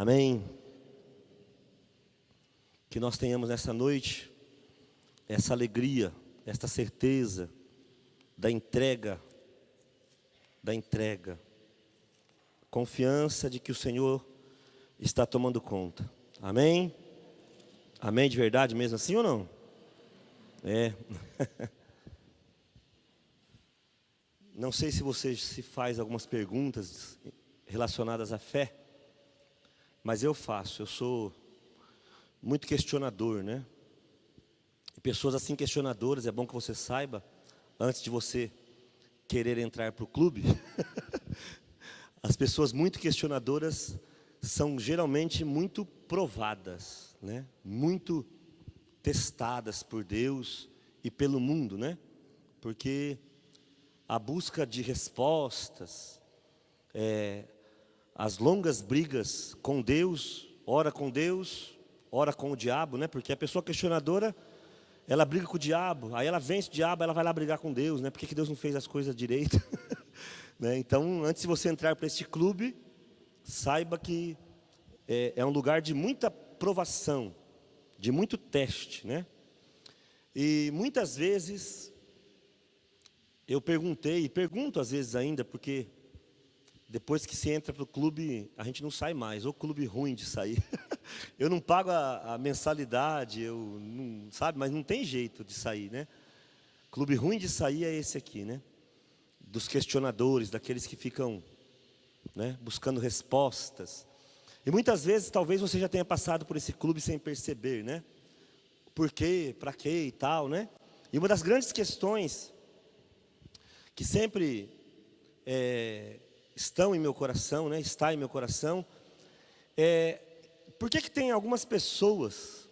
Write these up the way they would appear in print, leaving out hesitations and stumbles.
Amém? Que nós tenhamos nessa noite essa alegria, esta certeza da entrega, confiança de que o Senhor está tomando conta. Amém? Amém de verdade mesmo assim ou não? É. Não sei se você se faz algumas perguntas relacionadas à fé, mas eu faço. Eu sou muito questionador, né? E pessoas assim questionadoras, é bom que você saiba, antes de você querer entrar para o clube, as pessoas muito questionadoras são geralmente muito provadas, né? Muito testadas por Deus e pelo mundo, né? Porque a busca de respostas, as longas brigas com Deus, ora com o diabo, né? Porque a pessoa questionadora, ela briga com o diabo, aí ela vence o diabo, ela vai lá brigar com Deus, né? Por que Deus não fez as coisas direito? Né? Então, antes de você entrar para este clube, saiba que é um lugar de muita provação, de muito teste, né? E muitas vezes eu perguntei, e pergunto às vezes ainda, porque depois que se entra para o clube, a gente não sai mais, ou clube ruim de sair. Eu não pago a mensalidade, sabe, mas não tem jeito de sair, né? Clube ruim de sair é esse aqui, né? Dos questionadores, daqueles que ficam, né, buscando respostas. E muitas vezes, talvez você já tenha passado por esse clube sem perceber, né? Por quê, para quê e tal, né? E uma das grandes questões que sempre estão em meu coração, né? Está em meu coração, por que tem algumas pessoas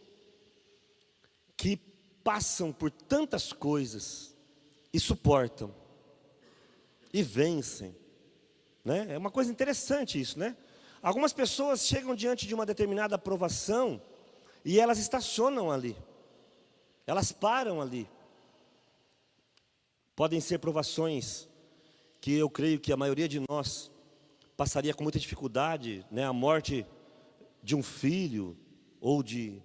que passam por tantas coisas e suportam e vencem, né? É uma coisa interessante isso, né? Algumas pessoas chegam diante de uma determinada provação e elas estacionam ali, elas param ali. Podem ser provações que eu creio que a maioria de nós passaria com muita dificuldade, né? A morte de um filho ou de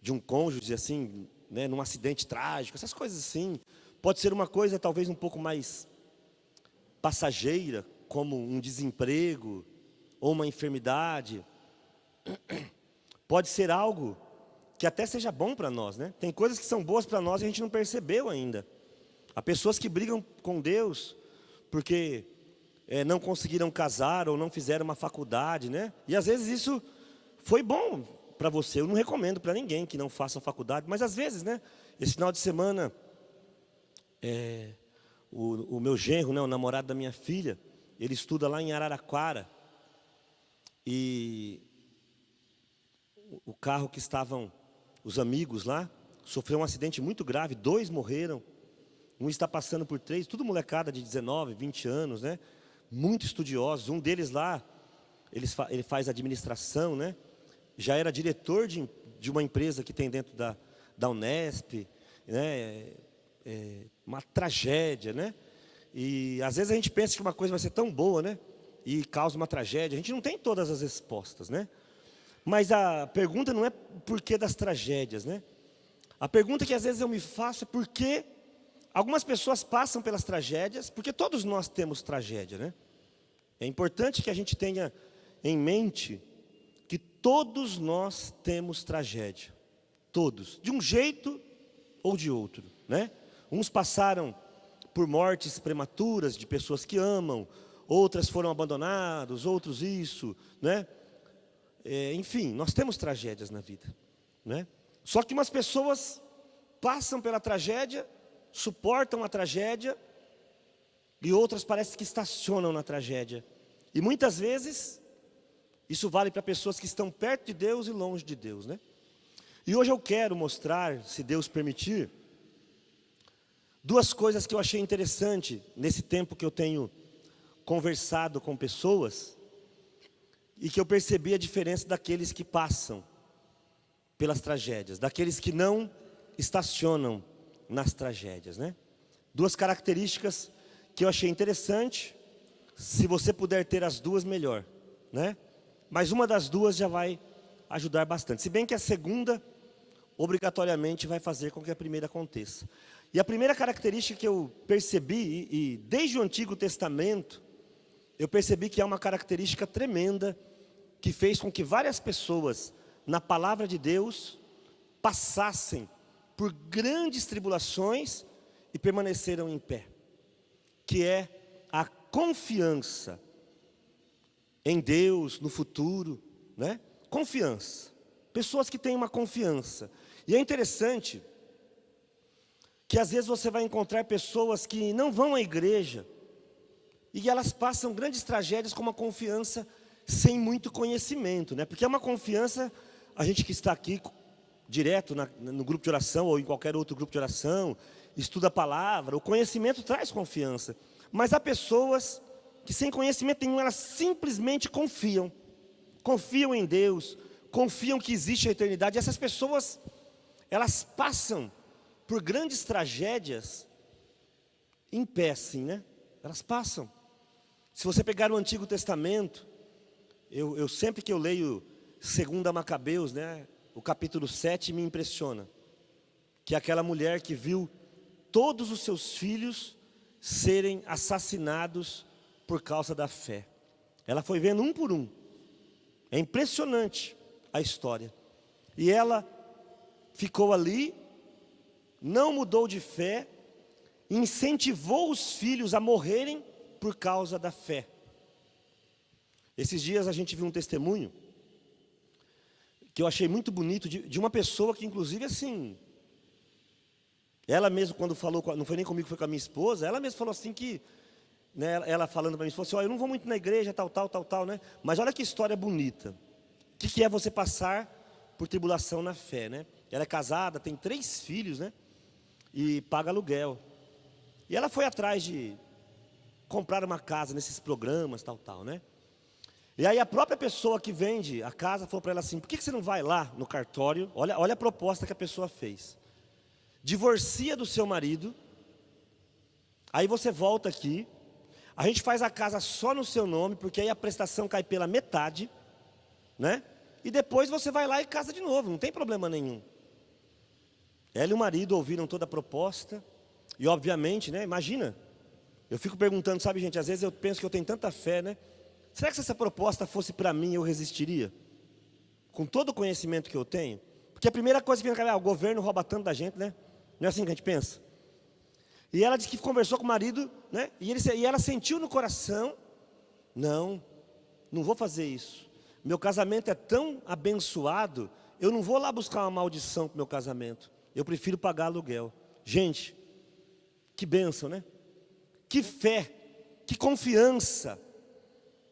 um cônjuge, assim, né? Num acidente trágico, essas coisas assim. Pode ser uma coisa talvez um pouco mais passageira, como um desemprego ou uma enfermidade. Pode ser algo que até seja bom para nós, né? Tem coisas que são boas para nós e a gente não percebeu ainda. Há pessoas que brigam com Deus porque não conseguiram casar ou não fizeram uma faculdade, né? E às vezes isso foi bom para você. Eu não recomendo para ninguém que não faça faculdade, mas às vezes, né? Esse final de semana, o meu genro, né, o namorado da minha filha, ele estuda lá em Araraquara. E o carro que estavam os amigos lá sofreu um acidente muito grave, 2 morreram. Um está passando por 3, tudo molecada de 19, 20 anos, né? Muito estudiosos. Um deles lá, ele faz administração, né? Já era diretor de uma empresa que tem dentro da Unesp, né? Uma tragédia, né? E às vezes a gente pensa que uma coisa vai ser tão boa, né? E causa uma tragédia. A gente não tem todas as respostas, né? Mas a pergunta não é por que das tragédias, né? A pergunta que às vezes eu me faço é por que algumas pessoas passam pelas tragédias, porque todos nós temos tragédia, né? É importante que a gente tenha em mente que todos nós temos tragédia. Todos, de um jeito ou de outro, né? Uns passaram por mortes prematuras de pessoas que amam, outras foram abandonados, outros isso, né? Enfim, nós temos tragédias na vida, né? Só que umas pessoas passam pela tragédia, suportam a tragédia, e outras parece que estacionam na tragédia. E muitas vezes, isso vale para pessoas que estão perto de Deus e longe de Deus, né? E hoje eu quero mostrar, se Deus permitir, 2 coisas que eu achei interessante nesse tempo que eu tenho conversado com pessoas, e que eu percebi a diferença daqueles que passam pelas tragédias, daqueles que não estacionam nas tragédias, né? 2 características que eu achei interessante. Se você puder ter as 2, melhor, né? mas uma das duas já vai ajudar bastante. Se bem que a segunda, obrigatoriamente, vai fazer com que a primeira aconteça. E a primeira característica que eu percebi, e desde o Antigo Testamento, eu percebi que é uma característica tremenda, que fez com que várias pessoas, na palavra de Deus, passassem por grandes tribulações e permaneceram em pé, que é a confiança em Deus, no futuro, né? Confiança. Pessoas que têm uma confiança. E é interessante que às vezes você vai encontrar pessoas que não vão à igreja e elas passam grandes tragédias com uma confiança sem muito conhecimento, né? Porque é uma confiança, a gente que está aqui direto no grupo de oração ou em qualquer outro grupo de oração, estuda a palavra, o conhecimento traz confiança. Mas há pessoas que sem conhecimento nenhum, elas simplesmente confiam. Confiam em Deus, confiam que existe a eternidade. E essas pessoas, elas passam por grandes tragédias em pé, assim, né? Elas passam. Se você pegar o Antigo Testamento, eu sempre que eu leio 2 Macabeus, né? O capítulo 7 me impressiona. Que é aquela mulher que viu todos os seus filhos serem assassinados por causa da fé. Ela foi vendo um por um. É impressionante a história. E ela ficou ali, não mudou de fé, incentivou os filhos a morrerem por causa da fé. Esses dias a gente viu um testemunho que eu achei muito bonito de uma pessoa que inclusive assim, ela mesma quando falou, não foi nem comigo, foi com a minha esposa, ela mesma falou assim que, né, ela falando para mim, falou assim, eu não vou muito na igreja, tal, né? Mas olha que história bonita. O que é você passar por tribulação na fé, né? Ela é casada, tem 3 filhos, né? E paga aluguel. E ela foi atrás de comprar uma casa nesses programas, tal, né? E aí a própria pessoa que vende a casa falou para ela assim, por que você não vai lá no cartório? Olha a proposta que a pessoa fez. Divorcia do seu marido, aí você volta aqui, a gente faz a casa só no seu nome, porque aí a prestação cai pela metade, né? E depois você vai lá e casa de novo, não tem problema nenhum. Ela e o marido ouviram toda a proposta, e obviamente, né, imagina, eu fico perguntando, sabe gente, às vezes eu penso que eu tenho tanta fé, né? Será que se essa proposta fosse para mim, eu resistiria? Com todo o conhecimento que eu tenho? Porque a primeira coisa que vem na cabeça, o governo rouba tanto da gente, né? Não é assim que a gente pensa? E ela disse que conversou com o marido, né? E ela sentiu no coração, não vou fazer isso. Meu casamento é tão abençoado, eu não vou lá buscar uma maldição para o meu casamento. Eu prefiro pagar aluguel. Gente, que bênção, né? Que fé, que confiança.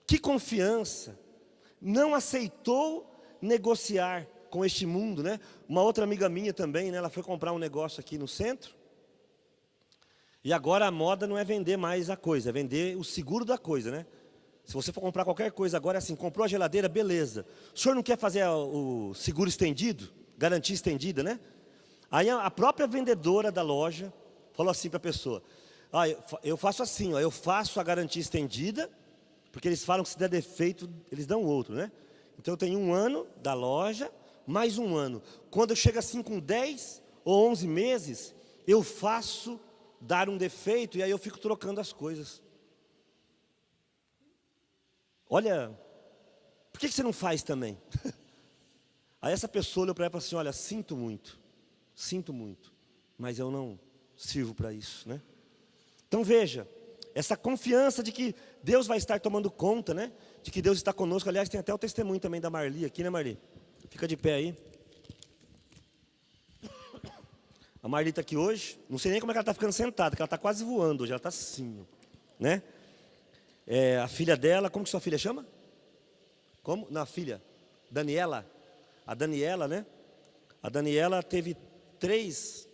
Que confiança. Não aceitou negociar com este mundo, né? Uma outra amiga minha também, né? Ela foi comprar um negócio aqui no centro. E agora a moda não é vender mais a coisa, é vender o seguro da coisa, né? Se você for comprar qualquer coisa agora, é assim, comprou a geladeira, beleza. O senhor não quer fazer o seguro estendido? Garantia estendida, né? Aí a própria vendedora da loja falou assim para a pessoa, eu faço assim, eu faço a garantia estendida, porque eles falam que se der defeito, eles dão outro, né? Então eu tenho 1 ano da loja, mais 1 ano. Quando eu chego assim com 10 ou 11 meses, eu faço dar um defeito e aí eu fico trocando as coisas. Olha, por que você não faz também? Aí essa pessoa olhou para ela e falou assim, olha, sinto muito, mas eu não sirvo para isso, né? Então veja, essa confiança de que Deus vai estar tomando conta, né? De que Deus está conosco. Aliás, tem até o testemunho também da Marli aqui, né, Marli? Fica de pé aí. A Marli está aqui hoje. Não sei nem como é que ela está ficando sentada, porque ela está quase voando hoje. Ela está assim, né? A filha dela, como que sua filha chama? Como? Não, a filha. Daniela. A Daniela, né? A Daniela teve 2,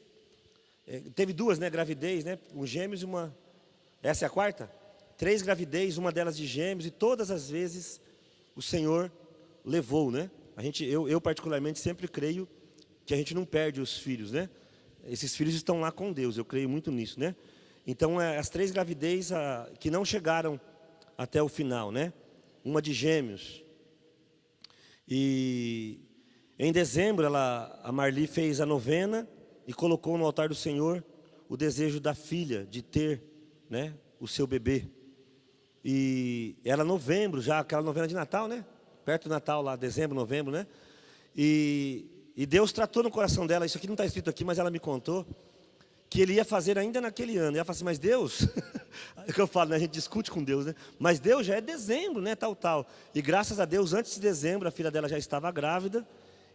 né? Gravidez, né? Um gêmeos e uma... Essa é a 4ª? 3 gravidez, uma delas de gêmeos, e todas as vezes o Senhor levou, né? Eu particularmente sempre creio que a gente não perde os filhos, né? Esses filhos estão lá com Deus, eu creio muito nisso, né? Então as 3 gravidez que não chegaram até o final, né? Uma de gêmeos, E em dezembro a Marli fez a novena e colocou no altar do Senhor o desejo da filha de ter, né, o seu bebê. E era novembro já, aquela novena de Natal, né? Perto do Natal lá, dezembro, novembro, né? E Deus tratou no coração dela, isso aqui não está escrito aqui, mas ela me contou, que Ele ia fazer ainda naquele ano. E ela falou assim, mas Deus, é o que eu falo, né? A gente discute com Deus, né? Mas Deus já é dezembro, né? Tal. E graças a Deus, antes de dezembro, a filha dela já estava grávida.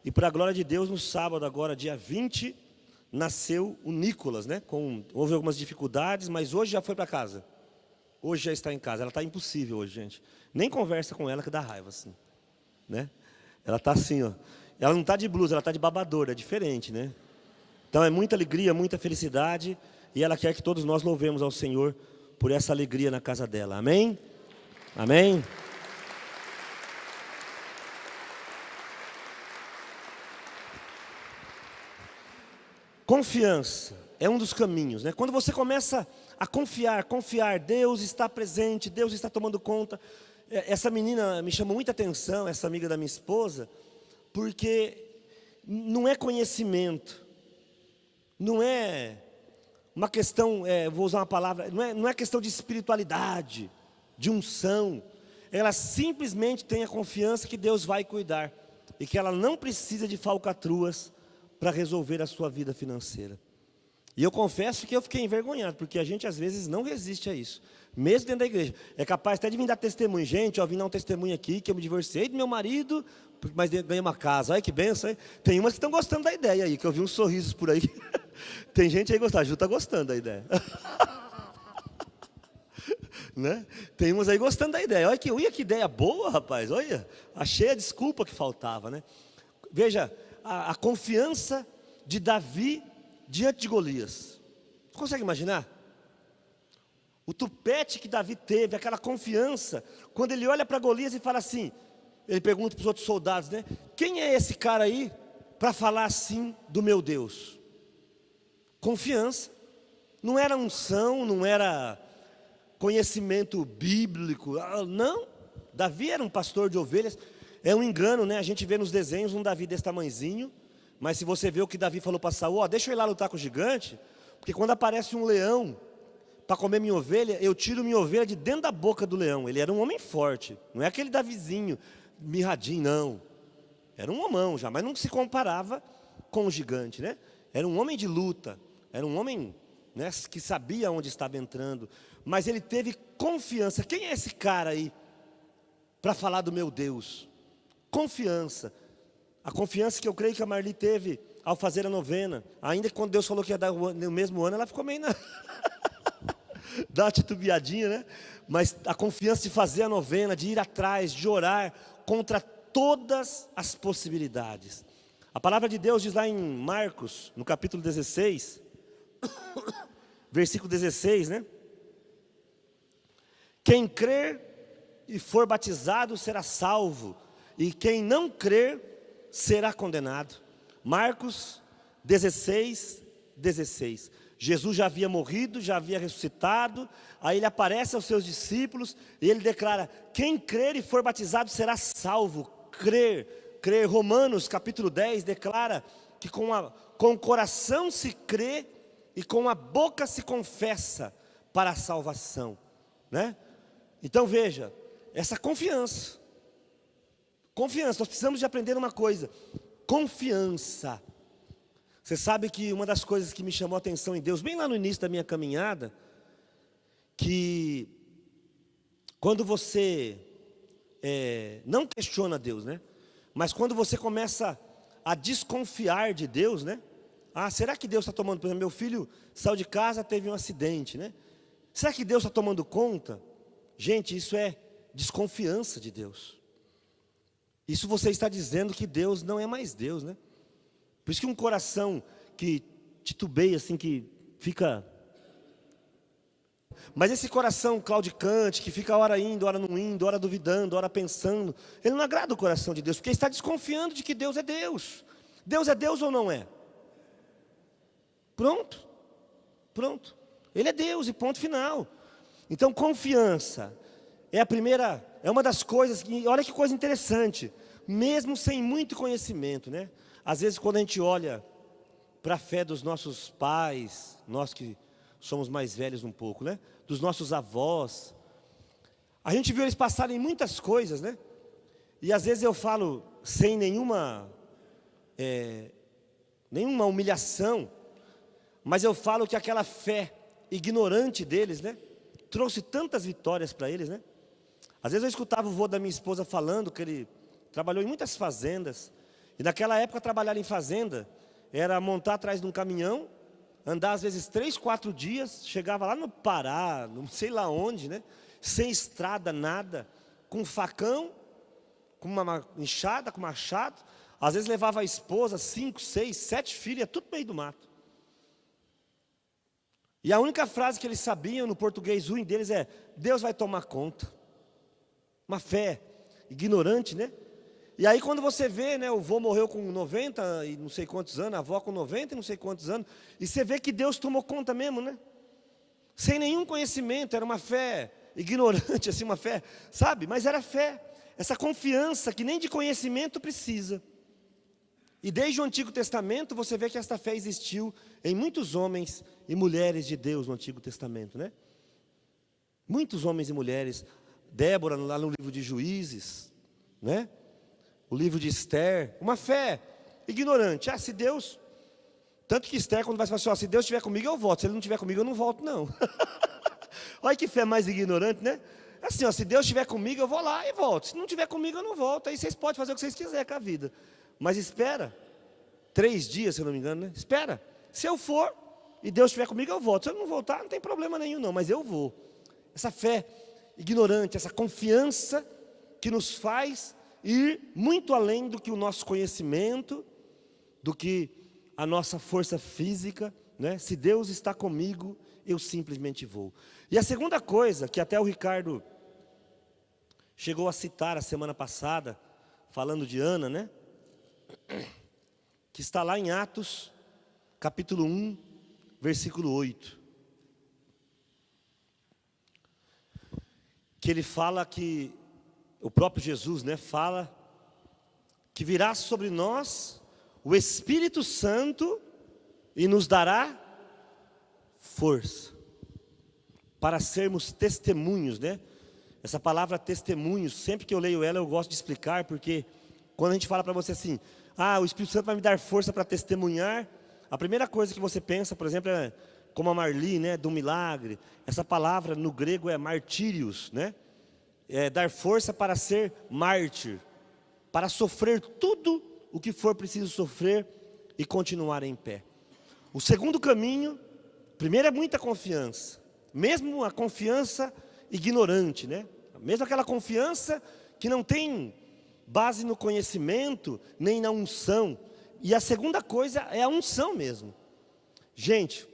E para a glória de Deus, no sábado agora, dia 20, nasceu o Nicolas, né? Houve algumas dificuldades, mas hoje já foi para casa. Hoje já está em casa. Ela está impossível hoje, gente. Nem conversa com ela que dá raiva, assim, né? Ela está assim, ó. Ela não está de blusa, ela está de babador, é diferente, né? Então é muita alegria, muita felicidade. E ela quer que todos nós louvemos ao Senhor por essa alegria na casa dela. Amém? Amém? Confiança é um dos caminhos, né? Quando você começa a confiar, Deus está presente, Deus está tomando conta. Essa menina me chamou muita atenção, essa amiga da minha esposa, porque não é conhecimento, não é uma questão, vou usar uma palavra, não é questão de espiritualidade, de unção. Ela simplesmente tem a confiança que Deus vai cuidar e que ela não precisa de falcatruas para resolver a sua vida financeira. E eu confesso que eu fiquei envergonhado, porque a gente às vezes não resiste a isso, mesmo dentro da igreja. É capaz até de vir dar testemunho. Gente, eu vim dar um testemunho aqui, que eu me divorciei do meu marido, mas ganhei uma casa. Olha que benção, hein? Tem umas que estão gostando da ideia aí, que eu vi uns sorrisos por aí. Tem gente aí gostando, a Ju está gostando da ideia. Né? Tem uns aí gostando da ideia. Olha que ideia boa, rapaz. Olha, achei a desculpa que faltava, né? Veja, a confiança de Davi diante de Golias. Você consegue imaginar? O tupete que Davi teve, aquela confiança, quando ele olha para Golias e fala assim, ele pergunta para os outros soldados, né? Quem é esse cara aí para falar assim do meu Deus? Confiança. Não era unção, não era conhecimento bíblico, não. Davi era um pastor de ovelhas. É um engano, né? A gente vê nos desenhos um Davi desse tamanhozinho, mas se você vê o que Davi falou para Saul, deixa eu ir lá lutar com o gigante, porque quando aparece um leão para comer minha ovelha, eu tiro minha ovelha de dentro da boca do leão. Ele era um homem forte, não é aquele Davizinho mirradinho, não. Era um homão já, mas não se comparava com o gigante, né? Era um homem de luta, era um homem, né, que sabia onde estava entrando, mas ele teve confiança. Quem é esse cara aí para falar do meu Deus? Confiança. A confiança que eu creio que a Marli teve ao fazer a novena, ainda que quando Deus falou que ia dar no mesmo ano, ela ficou meio dá uma titubeadinha, né? Mas a confiança de fazer a novena, de ir atrás, de orar contra todas as possibilidades. A palavra de Deus diz lá em Marcos, no capítulo 16, versículo 16, né? Quem crer e for batizado será salvo, e quem não crer será condenado. Marcos 16, 16. Jesus já havia morrido, já havia ressuscitado. Aí ele aparece aos seus discípulos e ele declara, quem crer e for batizado será salvo. Crer. Romanos capítulo 10 declara que com o coração se crê e com a boca se confessa para a salvação, né? Então veja, essa confiança, nós precisamos de aprender uma coisa, confiança. Você sabe que uma das coisas que me chamou a atenção em Deus, bem lá no início da minha caminhada, que quando você não questiona Deus, né? Mas quando você começa a desconfiar de Deus, né? Será que Deus está tomando, por exemplo, meu filho saiu de casa, teve um acidente, né? Será que Deus está tomando conta? Gente, isso é desconfiança de Deus. Isso você está dizendo que Deus não é mais Deus, né? Por isso que um coração que titubeia, assim, que fica... Mas esse coração claudicante, que fica hora indo, hora não indo, hora duvidando, hora pensando, ele não agrada o coração de Deus, porque ele está desconfiando de que Deus é Deus. Deus é Deus ou não é? Pronto. Ele é Deus e ponto final. Então confiança é uma das coisas que, olha que coisa interessante, mesmo sem muito conhecimento, né? Às vezes quando a gente olha para a fé dos nossos pais, nós que somos mais velhos um pouco, né? Dos nossos avós, a gente viu eles passarem muitas coisas, né? E às vezes eu falo sem nenhuma humilhação, mas eu falo que aquela fé ignorante deles, né? Trouxe tantas vitórias para eles, né? Às vezes eu escutava o vô da minha esposa falando que ele trabalhou em muitas fazendas. E naquela época trabalhar em fazenda era montar atrás de um caminhão, andar às vezes 3, 4 dias, chegava lá no Pará, não sei lá onde, né? Sem estrada, nada, com um facão, com uma enxada, com machado. Às vezes levava a esposa, 5, 6, 7 filhos, ia tudo no meio do mato. E a única frase que eles sabiam no português ruim deles é: Deus vai tomar conta. Uma fé ignorante, né? E aí quando você vê, né, o vô morreu com 90 e não sei quantos anos, a avó com 90 e não sei quantos anos, e você vê que Deus tomou conta mesmo, né? Sem nenhum conhecimento, era uma fé ignorante, assim, uma fé, sabe? Mas era fé, essa confiança que nem de conhecimento precisa. E desde o Antigo Testamento você vê que esta fé existiu em muitos homens e mulheres de Deus no Antigo Testamento, né? Muitos homens e mulheres. Débora, lá no livro de Juízes, né? O livro de Esther, uma fé ignorante. Se Deus, tanto que Esther, quando vai falar assim, se Deus estiver comigo, eu volto. Se Ele não estiver comigo, eu não volto, não. Olha que fé mais ignorante, né? Assim, se Deus estiver comigo, eu vou lá e volto. Se não estiver comigo, eu não volto. Aí vocês podem fazer o que vocês quiserem com a vida. Mas espera, 3 dias, se eu não me engano, né? Espera, se eu for e Deus estiver comigo, eu volto. Se eu não voltar, não tem problema nenhum não, mas eu vou. Essa fé ignorante, essa confiança que nos faz ir muito além do que o nosso conhecimento, do que a nossa força física, né? Se Deus está comigo, eu simplesmente vou. E a segunda coisa, que até o Ricardo chegou a citar a semana passada, falando de Ana, né? Que está lá em Atos, capítulo 1, versículo 8. Que ele fala que, o próprio Jesus, né, fala que virá sobre nós o Espírito Santo e nos dará força para sermos testemunhos, né? Essa palavra testemunhos, sempre que eu leio ela eu gosto de explicar, porque quando a gente fala para você assim, o Espírito Santo vai me dar força para testemunhar, a primeira coisa que você pensa, por exemplo, é como a Marli, né, do milagre. Essa palavra no grego é martírios, né? É dar força para ser mártir, para sofrer tudo o que for preciso sofrer e continuar em pé. O segundo caminho, primeiro é muita confiança, mesmo a confiança ignorante, né? Mesmo aquela confiança que não tem base no conhecimento, nem na unção. E a segunda coisa é a unção mesmo. Gente,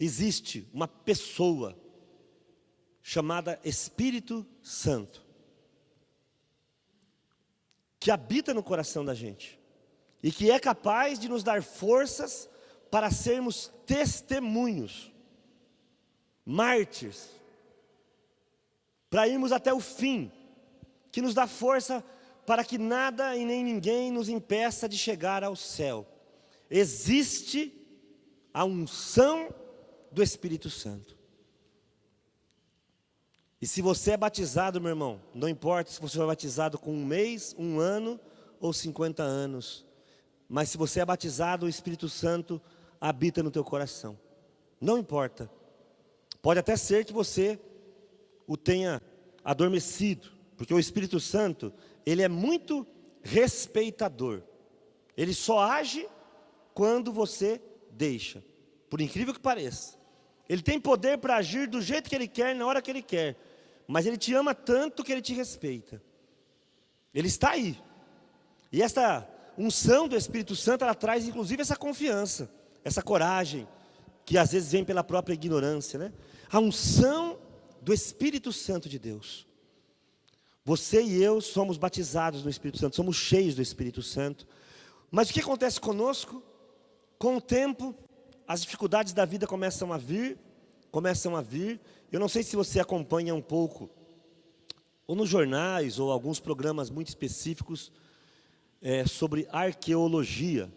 existe uma pessoa chamada Espírito Santo, que habita no coração da gente, e que é capaz de nos dar forças para sermos testemunhos, mártires, para irmos até o fim, que nos dá força para que nada e nem ninguém nos impeça de chegar ao céu. Existe a unção do Espírito Santo. E se você é batizado, meu irmão, não importa se você foi batizado com 1 mês, 1 ano ou 50 anos, mas se você é batizado, o Espírito Santo habita no teu coração. Não importa. Pode até ser que você o tenha adormecido, porque o Espírito Santo, ele é muito respeitador. Ele só age quando você deixa, por incrível que pareça. Ele tem poder para agir do jeito que Ele quer, na hora que Ele quer. Mas Ele te ama tanto que Ele te respeita. Ele está aí. E essa unção do Espírito Santo, ela traz inclusive essa confiança, essa coragem, que às vezes vem pela própria ignorância, né? A unção do Espírito Santo de Deus. Você e eu somos batizados no Espírito Santo, somos cheios do Espírito Santo. Mas o que acontece conosco? Com o tempo, as dificuldades da vida começam a vir. Eu não sei se você acompanha um pouco ou nos jornais, ou alguns programas muito específicos sobre arqueologia,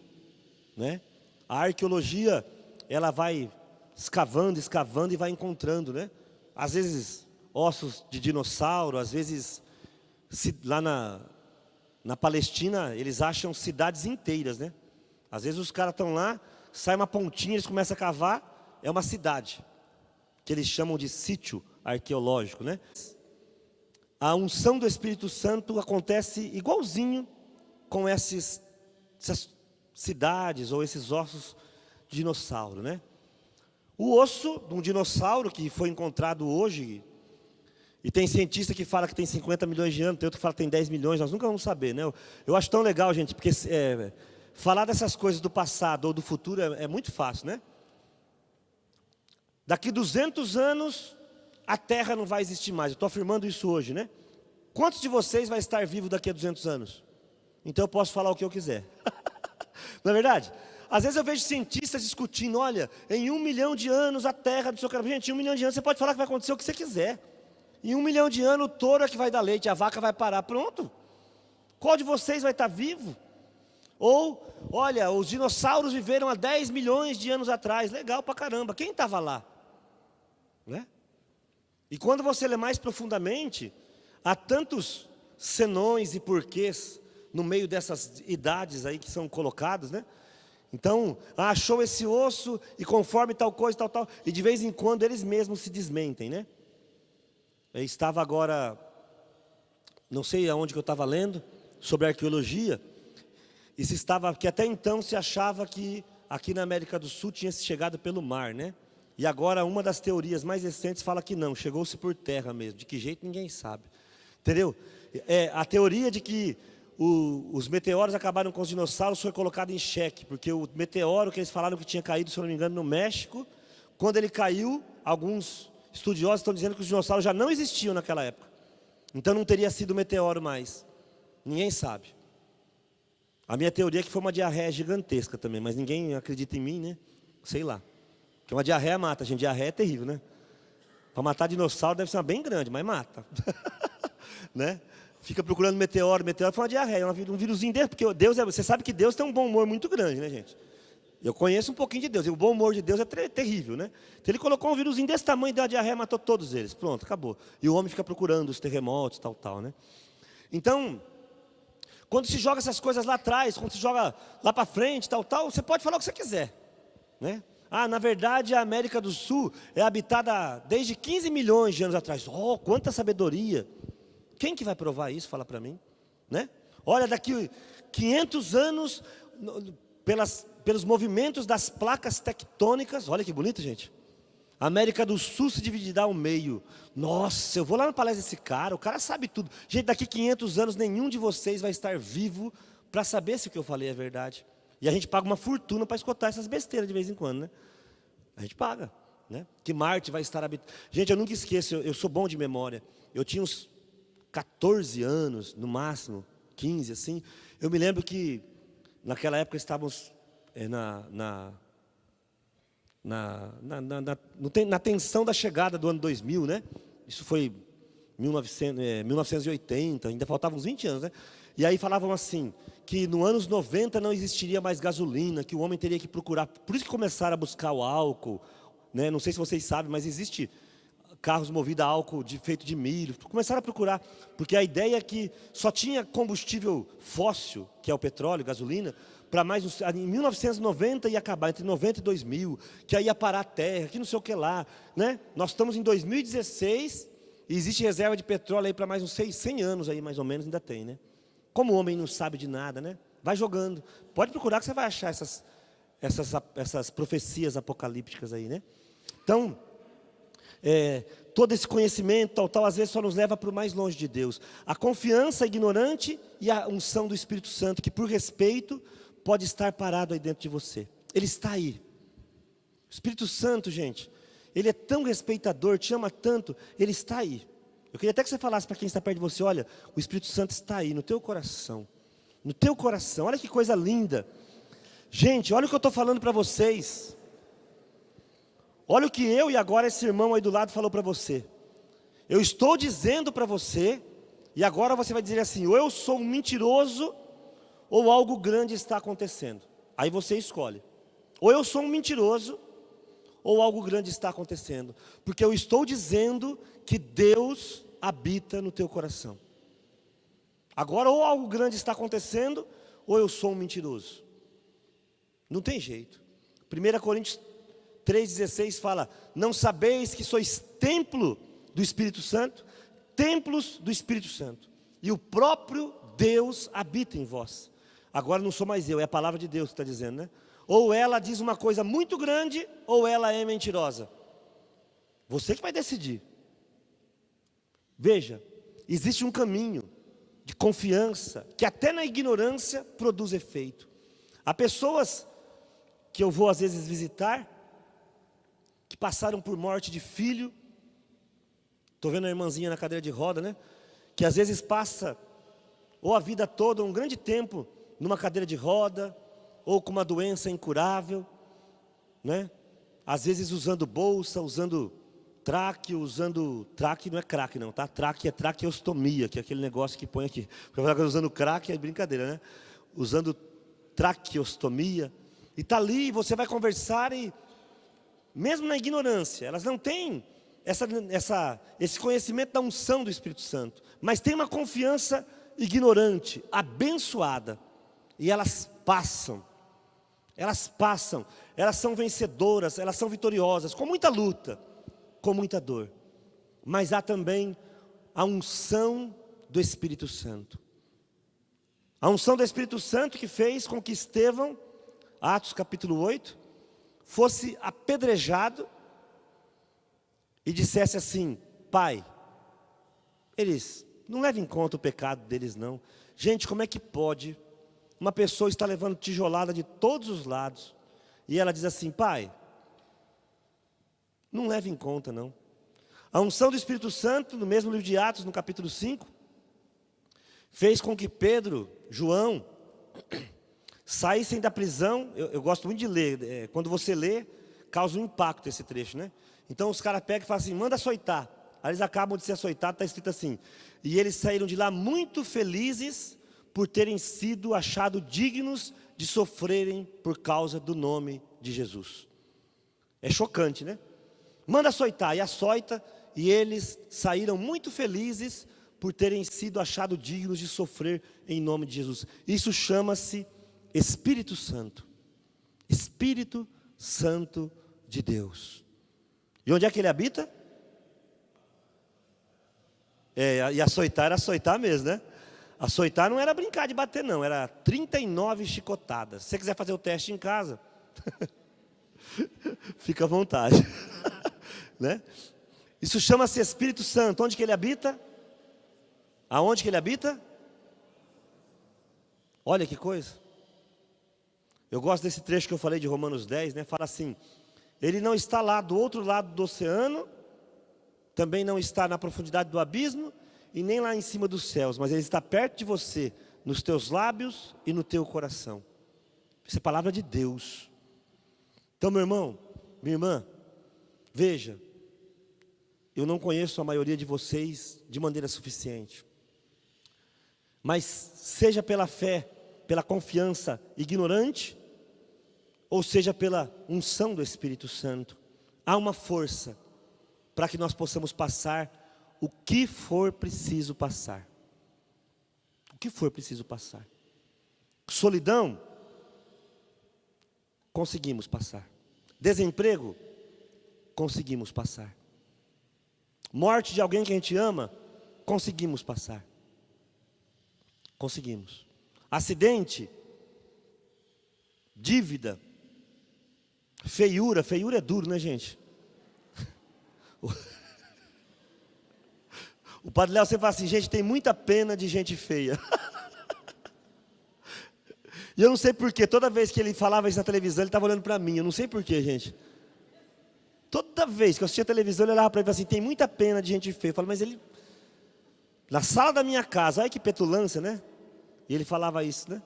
né? A arqueologia, ela vai escavando, escavando e vai encontrando, né? Às vezes ossos de dinossauro, às vezes lá na Palestina eles acham cidades inteiras, né? Às vezes os caras estão lá, sai uma pontinha, eles começam a cavar, é uma cidade, que eles chamam de sítio arqueológico, né? A unção do Espírito Santo acontece igualzinho com essas cidades ou esses ossos de dinossauro, né? O osso de um dinossauro que foi encontrado hoje, e tem cientista que fala que tem 50 milhões de anos, tem outro que fala que tem 10 milhões, nós nunca vamos saber, né? Eu acho tão legal, gente, porque falar dessas coisas do passado ou do futuro é muito fácil, né? Daqui 200 anos, a Terra não vai existir mais. Eu estou afirmando isso hoje, né? Quantos de vocês vai estar vivo daqui a 200 anos? Então eu posso falar o que eu quiser. Não é verdade? Às vezes eu vejo cientistas discutindo, olha, em 1 milhão de anos a Terra, gente, em 1 milhão de anos você pode falar que vai acontecer o que você quiser. Em 1 milhão de anos o touro é que vai dar leite, a vaca vai parar, pronto. Qual de vocês vai estar vivo? Ou, olha, os dinossauros viveram há 10 milhões de anos atrás, legal pra caramba, quem estava lá? Né? E quando você lê mais profundamente, há tantos senões e porquês no meio dessas idades aí que são colocados, né? Então, achou esse osso e conforme tal coisa, tal, e de vez em quando eles mesmos se desmentem, né? Eu estava agora, não sei aonde que eu estava lendo, sobre arqueologia, e que até então se achava que aqui na América do Sul tinha se chegado pelo mar, né? E agora uma das teorias mais recentes fala que não, chegou-se por terra mesmo, de que jeito ninguém sabe, entendeu? A teoria de que os meteoros acabaram com os dinossauros foi colocado em xeque, porque o meteoro que eles falaram que tinha caído, se eu não me engano, no México, quando ele caiu, alguns estudiosos estão dizendo que os dinossauros já não existiam naquela época. Então não teria sido meteoro mais. Ninguém sabe. A minha teoria é que foi uma diarreia gigantesca também, mas ninguém acredita em mim, né? Sei lá. Porque uma diarreia mata, gente. Diarreia é terrível, né? Para matar dinossauro deve ser uma bem grande, mas mata. Né? Fica procurando meteoro foi uma diarreia, um vírusinho desse, porque você sabe que Deus tem um bom humor muito grande, né, gente? Eu conheço um pouquinho de Deus, e o bom humor de Deus é terrível, né? Então ele colocou um vírusinho desse tamanho, deu uma diarreia, matou todos eles, pronto, acabou. E o homem fica procurando os terremotos, tal, né? Então, quando se joga essas coisas lá atrás, quando se joga lá para frente, tal, você pode falar o que você quiser, né? Ah, na verdade a América do Sul é habitada desde 15 milhões de anos atrás. Oh, quanta sabedoria! Quem que vai provar isso? Fala para mim, né? Olha, daqui 500 anos, pelos movimentos das placas tectônicas, olha que bonito, gente. A América do Sul se dividirá ao meio. Nossa, eu vou lá na palestra desse cara, o cara sabe tudo. Gente, daqui 500 anos nenhum de vocês vai estar vivo para saber se o que eu falei é verdade. E a gente paga uma fortuna para escutar essas besteiras de vez em quando, né? A gente paga, né? Que Marte vai estar habitado. Gente, eu nunca esqueço, eu sou bom de memória. Eu tinha uns 14 anos, no máximo, 15, assim. Eu me lembro que, naquela época, estávamos na tensão da chegada do ano 2000, né? Isso foi 1980, ainda faltavam uns 20 anos, né? E aí falavam assim, que no anos 90 não existiria mais gasolina, que o homem teria que procurar, por isso que começaram a buscar o álcool, né? Não sei se vocês sabem, mas existe carros movidos a álcool feito de milho, começaram a procurar, porque a ideia é que só tinha combustível fóssil, que é o petróleo, gasolina, para mais, em 1990 ia acabar, entre 90 e 2000, que aí ia parar a terra, que não sei o que lá, né? Nós estamos em 2016, e existe reserva de petróleo aí para mais uns 100 anos aí, mais ou menos, ainda tem, né? Como o homem não sabe de nada, né? Vai jogando, pode procurar que você vai achar essas profecias apocalípticas aí, né? Então, todo esse conhecimento, tal, às vezes só nos leva para o mais longe de Deus. A confiança ignorante e a unção do Espírito Santo, que por respeito pode estar parado aí dentro de você. Ele está aí. O Espírito Santo, gente, ele é tão respeitador, te ama tanto, ele está aí. Eu queria até que você falasse para quem está perto de você, olha, o Espírito Santo está aí, no teu coração. No teu coração, olha que coisa linda. Gente, olha o que eu estou falando para vocês. Olha o que eu e agora esse irmão aí do lado falou para você. Eu estou dizendo para você E agora você vai dizer assim: ou eu sou um mentiroso, ou algo grande está acontecendo. Aí você escolhe. Ou eu sou um mentiroso, ou algo grande está acontecendo. Porque eu estou dizendo que Deus habita no teu coração. Agora, ou algo grande está acontecendo, ou eu sou um mentiroso. Não tem jeito. 1 Coríntios 3,16 fala: não sabeis que sois templo do Espírito Santo? Templos do Espírito Santo. E o próprio Deus habita em vós. Agora não sou mais eu, é a palavra de Deus que está dizendo, né? Ou ela diz uma coisa muito grande, ou ela é mentirosa. Você que vai decidir. Veja, existe um caminho de confiança, que até na ignorância produz efeito. Há pessoas que eu vou às vezes visitar, que passaram por morte de filho. Estou vendo a irmãzinha na cadeira de roda, né? Que às vezes passa, ou a vida toda, um grande tempo, numa cadeira de roda, ou com uma doença incurável, né? Às vezes usando bolsa, usando traque, traque não é crack não, tá? Traque é traqueostomia, que é aquele negócio que põe aqui. Porque usando crack é brincadeira, né? Usando traqueostomia, e está ali, você vai conversar e, mesmo na ignorância, elas não têm esse conhecimento da unção do Espírito Santo, mas tem uma confiança ignorante, abençoada, e elas passam, elas são vencedoras, elas são vitoriosas, com muita luta, com muita dor, mas há também a unção do Espírito Santo. A unção do Espírito Santo que fez com que Estevão, Atos capítulo 8, fosse apedrejado e dissesse assim: Pai, eles não levam em conta o pecado deles não. Gente, como é que pode uma pessoa estar levando tijolada de todos os lados, e ela diz assim: Pai, não leva em conta não. A unção do Espírito Santo, no mesmo livro de Atos, no capítulo 5, fez com que Pedro, João, saíssem da prisão. Eu gosto muito de ler, quando você lê, causa um impacto esse trecho, né? Então os caras pegam e falam assim: manda açoitar. Aí eles acabam de ser açoitados, está escrito assim: e eles saíram de lá muito felizes por terem sido achados dignos de sofrerem por causa do nome de Jesus. É chocante, né? Manda açoitar, e açoita, e eles saíram muito felizes por terem sido achados dignos de sofrer em nome de Jesus. Isso chama-se Espírito Santo. Espírito Santo de Deus. E onde é que ele habita? E açoitar era açoitar mesmo, né? Açoitar não era brincar de bater não, era 39 chicotadas. Se você quiser fazer o teste em casa, fica à vontade. Né? Isso chama-se Espírito Santo. Onde que ele habita? Aonde que ele habita? Olha que coisa. Eu gosto desse trecho que eu falei de Romanos 10, né? Fala assim: ele não está lá do outro lado do oceano, também não está na profundidade do abismo, e nem lá em cima dos céus, mas ele está perto de você, nos teus lábios e no teu coração. Isso é palavra de Deus. Então, meu irmão, minha irmã, veja, eu não conheço a maioria de vocês de maneira suficiente, mas seja pela fé, pela confiança ignorante, ou seja pela unção do Espírito Santo, há uma força para que nós possamos passar o que for preciso passar. O que for preciso passar. Solidão, conseguimos passar. Desemprego, conseguimos passar. Morte de alguém que a gente ama, conseguimos passar. Conseguimos. Acidente, dívida, feiura é duro, né, gente? O Padre Léo sempre fala assim: gente, tem muita pena de gente feia. E eu não sei porquê, toda vez que ele falava isso na televisão, ele estava olhando para mim. Eu não sei porquê, gente. Toda vez que eu assistia a televisão, ele olhava para ele e falava assim: tem muita pena de gente feia. Eu falo, mas ele, na sala da minha casa, olha que petulância, né? E ele falava isso, né?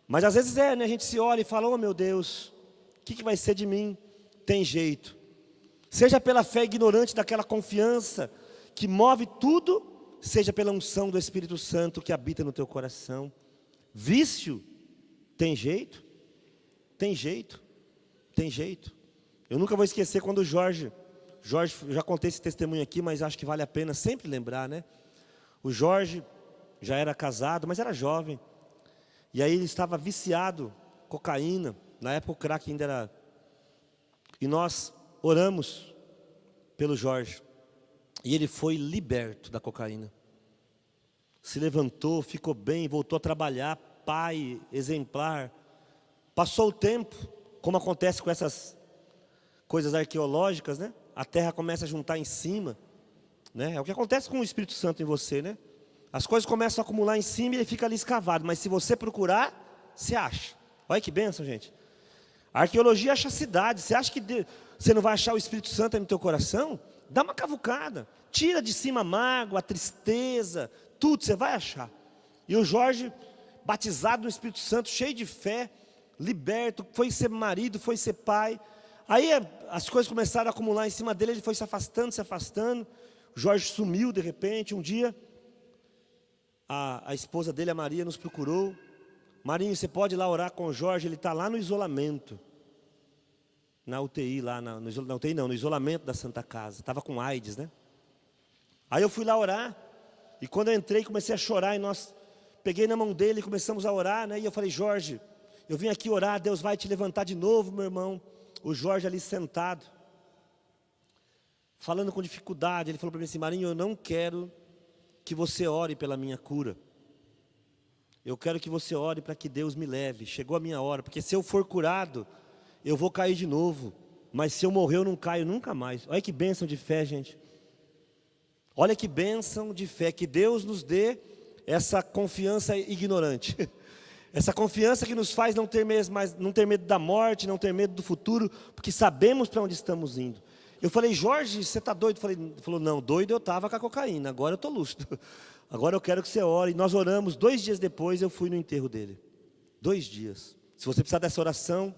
Mas às vezes né? A gente se olha e fala: oh meu Deus, o que vai ser de mim? Tem jeito. Seja pela fé ignorante daquela confiança que move tudo, seja pela unção do Espírito Santo que habita no teu coração. Vício, tem jeito? Tem jeito, tem jeito. Eu nunca vou esquecer quando o Jorge, já contei esse testemunho aqui, mas acho que vale a pena sempre lembrar, né? O Jorge já era casado, mas era jovem. E aí ele estava viciado, cocaína. Na época o crack ainda era... E nós oramos pelo Jorge. E ele foi liberto da cocaína. Se levantou, ficou bem, voltou a trabalhar, pai, exemplar. Passou o tempo, como acontece com essas coisas arqueológicas, né? A terra começa a juntar em cima, né? É o que acontece com o Espírito Santo em você, né? As coisas começam a acumular em cima e ele fica ali escavado. Mas se você procurar, você acha. Olha que bênção, gente. A arqueologia acha a cidade. Você acha que você não vai achar o Espírito Santo aí no teu coração? Dá uma cavucada. Tira de cima a mágoa, a tristeza, tudo, você vai achar. E o Jorge, batizado no Espírito Santo, cheio de fé, liberto, foi ser marido, foi ser pai. Aí as coisas começaram a acumular em cima dele, ele foi se afastando, se afastando. O Jorge sumiu de repente. Um dia, a esposa dele, a Maria, nos procurou. Marinho, você pode ir lá orar com o Jorge, ele está lá no isolamento. Na UTI, lá na UTI não, no isolamento da Santa Casa. Estava com AIDS, né? Aí eu fui lá orar. E quando eu entrei, comecei a chorar. E peguei na mão dele e começamos a orar, né? E eu falei, Jorge, eu vim aqui orar, Deus vai te levantar de novo, meu irmão. O Jorge ali sentado, falando com dificuldade. Ele falou para mim assim, Marinho, eu não quero que você ore pela minha cura. Eu quero que você ore para que Deus me leve. Chegou a minha hora, porque se eu for curado, eu vou cair de novo. Mas se eu morrer, eu não caio nunca mais. Olha que bênção de fé, gente. Olha que bênção de fé. Que Deus nos dê essa confiança ignorante. Essa confiança que nos faz não ter medo da morte, não ter medo do futuro, porque sabemos para onde estamos indo. Eu falei, Jorge, você está doido? Ele falou, não, doido eu estava com a cocaína, agora eu estou lúcido. Agora eu quero que você ore. E nós oramos, 2 dias depois eu fui no enterro dele. 2 dias. Se você precisar dessa oração,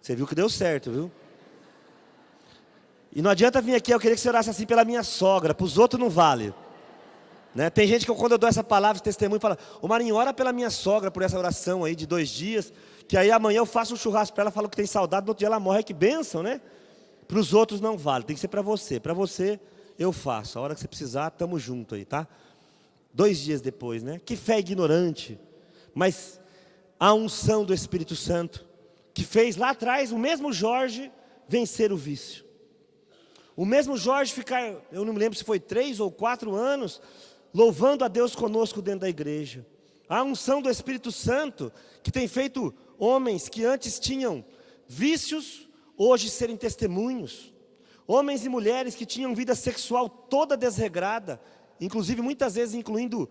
você viu que deu certo, viu? E não adianta vir aqui, eu queria que você orasse assim pela minha sogra, para os outros não vale. Né? Tem gente que quando eu dou essa palavra de testemunho, fala, ô Marinho, ora pela minha sogra por essa oração aí de 2 dias, que aí amanhã eu faço um churrasco para ela, falo que tem saudade, no outro dia ela morre, que bênção, né? Para os outros não vale, tem que ser para você eu faço, a hora que você precisar, estamos juntos aí, tá? 2 dias depois, né? Que fé ignorante, mas a unção do Espírito Santo, que fez lá atrás o mesmo Jorge vencer o vício. O mesmo Jorge ficar, eu não me lembro se foi 3 ou 4 anos, louvando a Deus conosco dentro da igreja. A unção do Espírito Santo, que tem feito homens que antes tinham vícios, hoje serem testemunhos. Homens e mulheres que tinham vida sexual toda desregrada, inclusive muitas vezes incluindo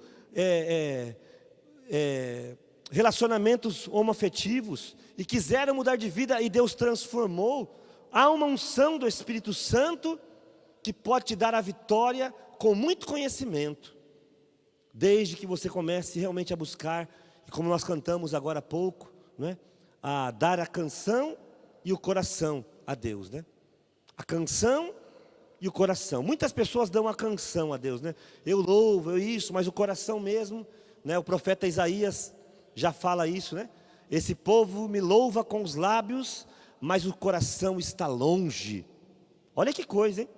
relacionamentos homoafetivos, e quiseram mudar de vida e Deus transformou. Há uma unção do Espírito Santo que pode te dar a vitória com muito conhecimento, desde que você comece realmente a buscar, e como nós cantamos agora há pouco, né, a dar a canção e o coração a Deus, né? A canção e o coração. Muitas pessoas dão a canção a Deus, né? Eu louvo, mas o coração mesmo, né? O profeta Isaías já fala isso, né? Esse povo me louva com os lábios, mas o coração está longe. Olha que coisa, hein?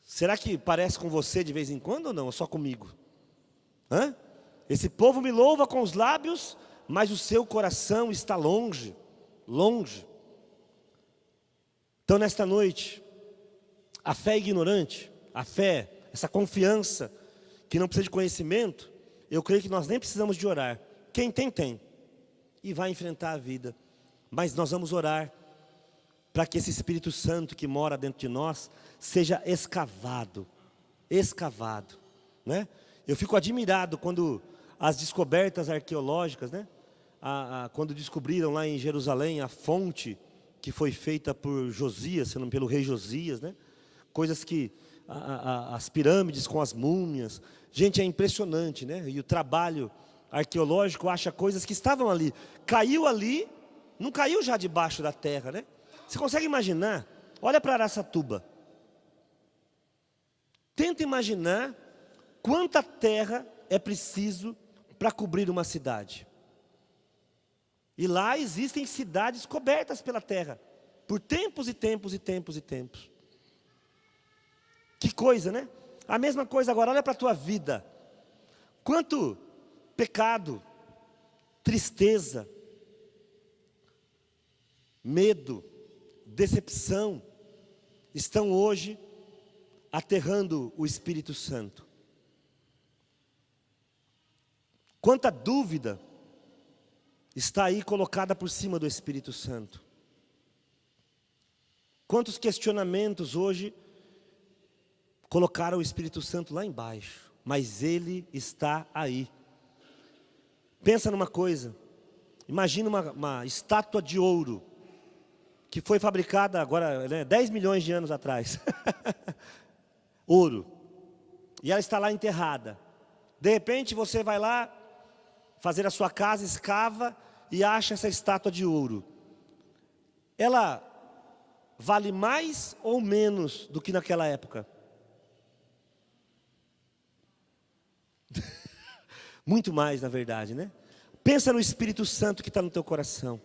Será que parece com você de vez em quando ou não? Ou só comigo? Hã? Esse povo me louva com os lábios, mas o seu coração está longe. Longe. Então nesta noite, a fé ignorante, a fé, essa confiança, que não precisa de conhecimento, eu creio que nós nem precisamos de orar. Quem tem, tem. E vai enfrentar a vida. Mas nós vamos orar para que esse Espírito Santo que mora dentro de nós seja escavado, né? Eu fico admirado quando as descobertas arqueológicas, né? Quando descobriram lá em Jerusalém a fonte que foi feita por Josias, pelo rei Josias, né? Coisas que, as pirâmides com as múmias, gente, é impressionante, né? E o trabalho arqueológico acha coisas que estavam ali, caiu ali, não caiu já debaixo da terra, né? Você consegue imaginar? Olha para Araçatuba. Tenta imaginar quanta terra é preciso para cobrir uma cidade. E lá existem cidades cobertas pela terra, por tempos e tempos e tempos e tempos. Que coisa, né? A mesma coisa agora, olha para a tua vida. Quanto pecado, tristeza, medo, decepção estão hoje aterrando o Espírito Santo. Quanta dúvida está aí colocada por cima do Espírito Santo. Quantos questionamentos hoje colocaram o Espírito Santo lá embaixo, mas ele está aí. Pensa numa coisa, imagina uma estátua de ouro, que foi fabricada agora, né, 10 milhões de anos atrás. Ouro. E ela está lá enterrada. De repente você vai lá fazer a sua casa, escava e acha essa estátua de ouro. Ela vale mais ou menos do que naquela época? Muito mais, na verdade, né? Pensa no Espírito Santo que está no teu coração.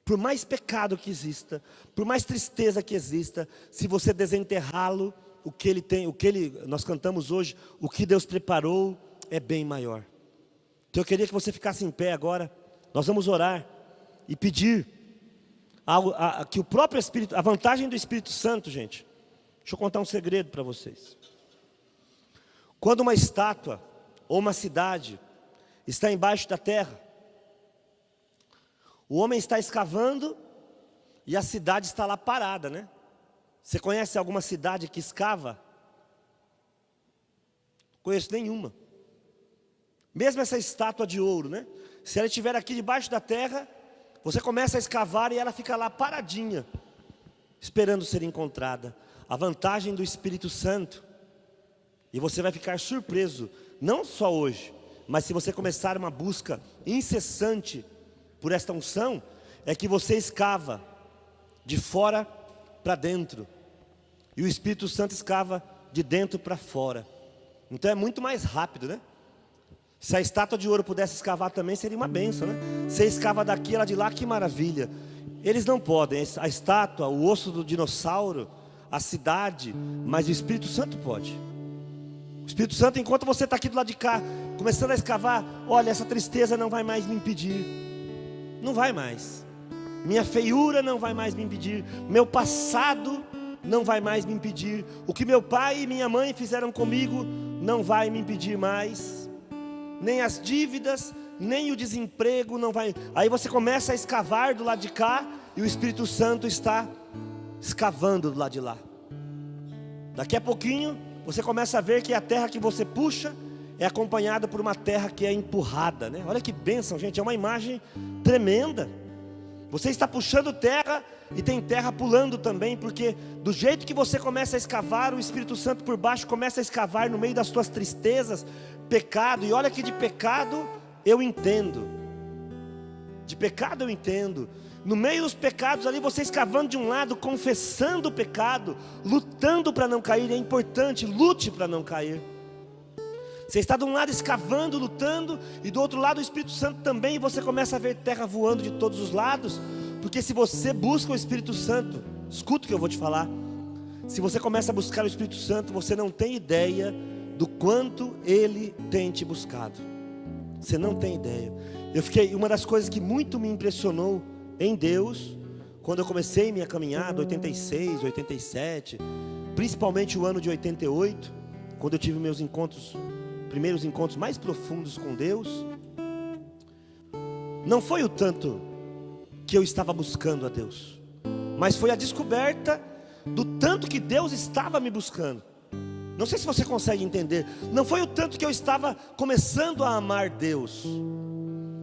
Por mais pecado que exista, por mais tristeza que exista, se você desenterrá-lo, o que ele tem, nós cantamos hoje, o que Deus preparou é bem maior. Então eu queria que você ficasse em pé agora. Nós vamos orar e pedir que o próprio Espírito, a vantagem do Espírito Santo, gente. Deixa eu contar um segredo para vocês. Quando uma estátua ou uma cidade está embaixo da terra, o homem está escavando e a cidade está lá parada, né? Você conhece alguma cidade que escava? Não conheço nenhuma. Mesmo essa estátua de ouro, né? Se ela estiver aqui debaixo da terra, você começa a escavar e ela fica lá paradinha, esperando ser encontrada. A vantagem do Espírito Santo, e você vai ficar surpreso, não só hoje, mas se você começar uma busca incessante por esta unção, é que você escava de fora para dentro, e o Espírito Santo escava de dentro para fora. Então é muito mais rápido, né? Se a estátua de ouro pudesse escavar também, seria uma bênção, né? Você escava daqui, ela de lá, que maravilha. Eles não podem, a estátua, o osso do dinossauro, a cidade, mas o Espírito Santo pode. O Espírito Santo, enquanto você está aqui do lado de cá, começando a escavar, olha, essa tristeza não vai mais me impedir. Não vai mais. Minha feiura não vai mais me impedir. Meu passado não vai mais me impedir. O que meu pai e minha mãe fizeram comigo não vai me impedir mais. Nem as dívidas, nem o desemprego não vai. Aí você começa a escavar do lado de cá e o Espírito Santo está escavando do lado de lá. Daqui a pouquinho você começa a ver que a terra que você puxa é acompanhada por uma terra que é empurrada, né? Olha que bênção, gente, é uma imagem tremenda. Você está puxando terra e tem terra pulando também, porque do jeito que você começa a escavar, o Espírito Santo por baixo começa a escavar no meio das suas tristezas, pecado. E olha que de pecado eu entendo. De pecado eu entendo. No meio dos pecados ali, você escavando de um lado, confessando o pecado, lutando para não cair. É importante, lute para não cair. Você está de um lado escavando, lutando, e do outro lado o Espírito Santo também, e você começa a ver terra voando de todos os lados. Porque se você busca o Espírito Santo, escuta o que eu vou te falar. Se você começa a buscar o Espírito Santo, você não tem ideia do quanto Ele tem te buscado. Você não tem ideia. Uma das coisas que muito me impressionou em Deus, quando eu comecei minha caminhada, 86, 87, principalmente o ano de 88, quando eu tive meus primeiros encontros mais profundos com Deus, não foi o tanto que eu estava buscando a Deus, mas foi a descoberta do tanto que Deus estava me buscando. Não sei se você consegue entender. Não foi o tanto que eu estava começando a amar Deus,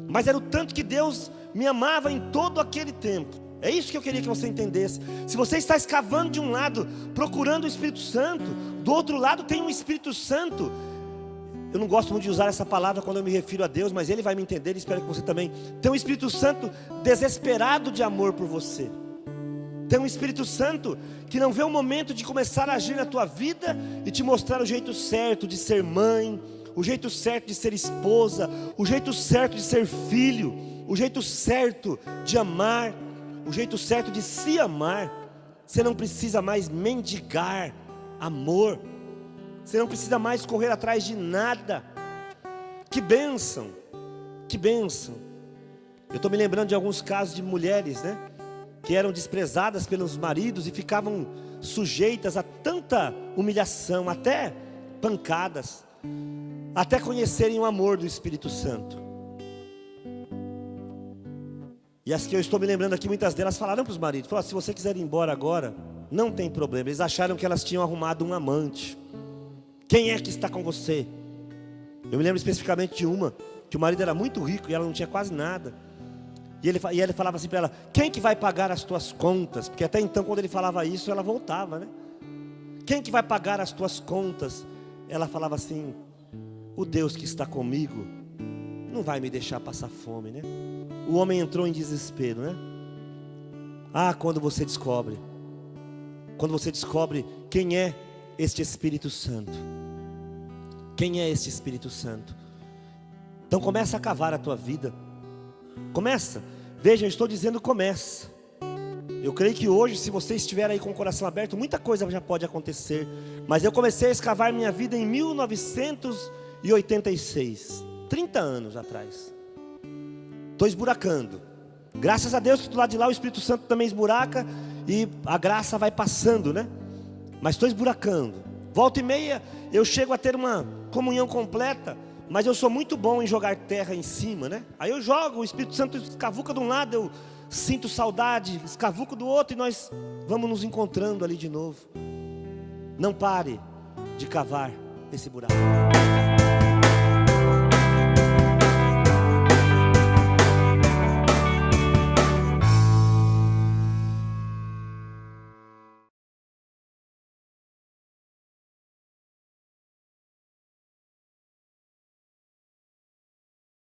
mas era o tanto que Deus me amava em todo aquele tempo. É isso que eu queria que você entendesse. Se você está escavando de um lado, procurando o Espírito Santo, do outro lado tem um Espírito Santo. Eu não gosto muito de usar essa palavra quando eu me refiro a Deus, mas Ele vai me entender e espero que você também. Tem um Espírito Santo desesperado de amor por você. Tem um Espírito Santo que não vê o momento de começar a agir na tua vida e te mostrar o jeito certo de ser mãe, o jeito certo de ser esposa, o jeito certo de ser filho, o jeito certo de amar, o jeito certo de se amar. Você não precisa mais mendigar amor, você não precisa mais correr atrás de nada. Que bênção, que bênção. Eu estou me lembrando de alguns casos de mulheres, né, que eram desprezadas pelos maridos e ficavam sujeitas a tanta humilhação, até pancadas, até conhecerem o amor do Espírito Santo. E as que eu estou me lembrando aqui, muitas delas falaram para os maridos, falaram, se você quiser ir embora agora, não tem problema. Eles acharam que elas tinham arrumado um amante. Quem é que está com você? Eu me lembro especificamente de uma, que o marido era muito rico e ela não tinha quase nada. E ele falava assim para ela, quem que vai pagar as tuas contas? Porque até então, quando ele falava isso, ela voltava, né? Quem que vai pagar as tuas contas? Ela falava assim, o Deus que está comigo não vai me deixar passar fome, né? O homem entrou em desespero, né? Ah, quando você descobre quem é este Espírito Santo. Quem é este Espírito Santo? Então começa a cavar a tua vida. Começa. Veja, eu estou dizendo começa. Eu creio que hoje, se você estiver aí com o coração aberto, muita coisa já pode acontecer. Mas eu comecei a escavar minha vida em 1986, 30 anos atrás. Estou esburacando. Graças a Deus que do lado de lá o Espírito Santo também esburaca e a graça vai passando, né? Mas estou esburacando. Volta e meia eu chego a ter uma comunhão completa, mas eu sou muito bom em jogar terra em cima, né? Aí eu jogo, o Espírito Santo escavuca de um lado, eu sinto saudade, escavuco do outro e nós vamos nos encontrando ali de novo. Não pare de cavar esse buraco.